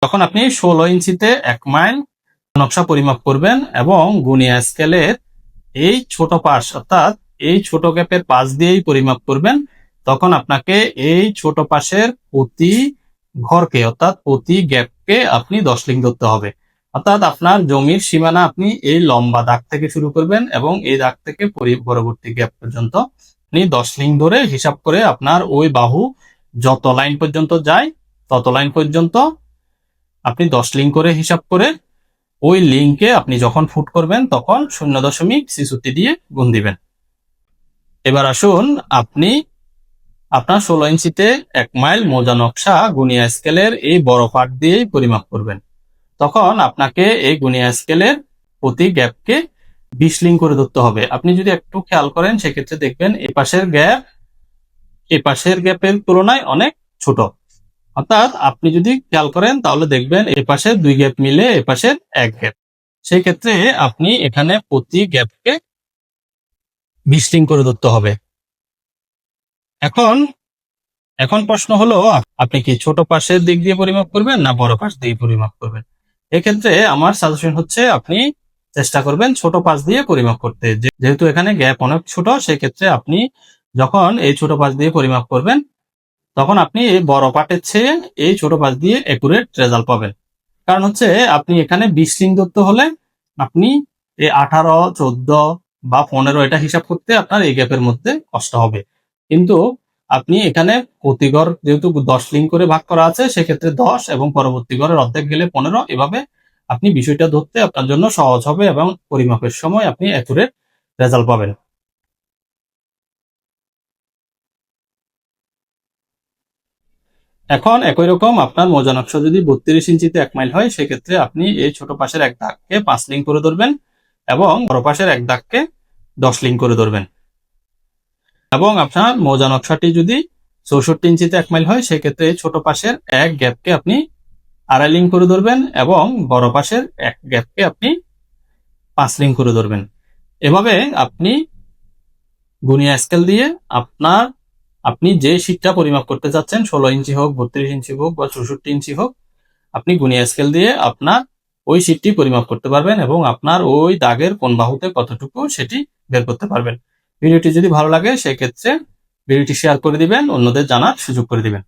তখন আপনি 16 ইঞ্চিতে 1 মাইল নকশা পরিমাপ করবেন এবং গুনিয়া স্কেলের এই ছোট পাশ অর্থাৎ এই ছোট গ্যাপের পাশ দিয়েই পরিমাপ করবেন। তখন আপনাকে এই ছোট পাশের প্রতি ঘরকে অর্থাৎ প্রতি গ্যাপকে আপনি 10 লিং ধরতে হবে। অর্থাৎ আপনার জমির সীমানা আপনি এই লম্বা দাগ থেকে শুরু করবেন এবং এই দাগ থেকে পরবর্তী গ্যাপ পর্যন্ত আপনি 10 লিং ধরে হিসাব করে আপনার ওই বাহু যত লাইন পর্যন্ত যায় তত লাইন পর্যন্ত আপনি 10 লিং করে হিসাব করে ওই লিঙ্কে আপনি যখন ফুট করবেন তখন 0.66 দিয়ে গুণ দিবেন। এবার আসুন আপনি আপনার 16 ইঞ্চিতে 1 মাইল মোজা নকশা গুনিয়া স্কেলের এই বড় পার্ট দিয়েই পরিমাপ করবেন। তখন আপনাকে এই গুনিয়া স্কেলের প্রতি গ্যাপকে 20 লিং করে ধরতে হবে। আপনি যদি একটু খেয়াল করেন সেক্ষেত্রে দেখবেন এই পাশের গ্যাপের তুলনায় অনেক ছোট। অর্থাৎ আপনি যদি খেয়াল করেন তাহলে দেখবেন এই পাশে 2 গ্যাপ মিলে এই পাশের 1 গ্যাপ। সেই ক্ষেত্রে আপনি এখানে প্রতি গ্যাপকে 20 লিং করে ধরতে হবে। এখন প্রশ্ন হলো আপনি কি ছোট পাশের দিক দিয়ে পরিমাপ করবেন না বড় পাশ দিয়ে পরিমাপ করবেন? এক্ষেত্রে আমার সাজেশন হচ্ছে আপনি চেষ্টা করবেন ছোট পাশ দিয়ে পরিমাপ করতে। যেহেতু এখানে গ্যাপ অনেক ছোট, সেক্ষেত্রে আপনি যখন এই ছোট পাশ দিয়ে পরিমাপ করবেন তখন আপনি এই বড় পার্টের চেয়ে এই ছোট পাশ দিয়ে একুরেট রেজাল্ট পাবেন। কারণ হচ্ছে আপনি এখানে 20 লিং ধরতে হলে আপনি এই 18, 14 বা 15 এটা হিসাব করতে আপনার এই গ্যাপের মধ্যে কষ্ট হবে। কিন্তু আপনি এখানে প্রতি ঘর যেহেতু 10 লিং করে ভাগ করা আছে, সেক্ষেত্রে 10 এবং পরবর্তী ঘরের অর্ধেক গেলে 15, এভাবে আপনি বিষয়টা ধরতে আপনার জন্য সহজ হবে এবং পরিমাপের সময় আপনি অ্যাকুরেট রেজাল্ট পাবেন। এখন একই রকম আপনার মোজা নকশা যদি 32 ইঞ্চিতে 1 মাইল হয়, সেক্ষেত্রে আপনি এই ছোট পাশের এক দাগকে 5 লিং করে ধরবেন এবং বড় পাশের এক দাগকে 10 লিং করে ধরবেন। এবং আপনার মোজা নকশাটি যদি 64 ইঞ্চিতে 1 মাইল হয়, সেক্ষেত্রে ছোট পাশের এক গ্যাপকে আপনি 2.5 লিং করে ধরবেন এবং বড় পাশের এক গ্যাপকে আপনি 5 লিং করে ধরবেন। এভাবে আপনি গুনিয়া স্কেল দিয়ে আপনি যে শীটটা পরিমাপ করতে চাচ্ছেন, 16 ইঞ্চি হোক, 32 ইঞ্চি হোক বা 64 ইঞ্চি হোক, আপনি গুনিয়া স্কেল দিয়ে আপনার ওই শীটটি পরিমাপ করতে পারবেন এবং আপনার ওই দাগের কোন বাহুতে কতটুকু সেটি বের করতে পারবেন। ভিডিওটি যদি ভালো লাগে সেক্ষেত্রে ভিডিওটি শেয়ার করে দিবেন, অন্যদের জানার সুযোগ করে দিবেন।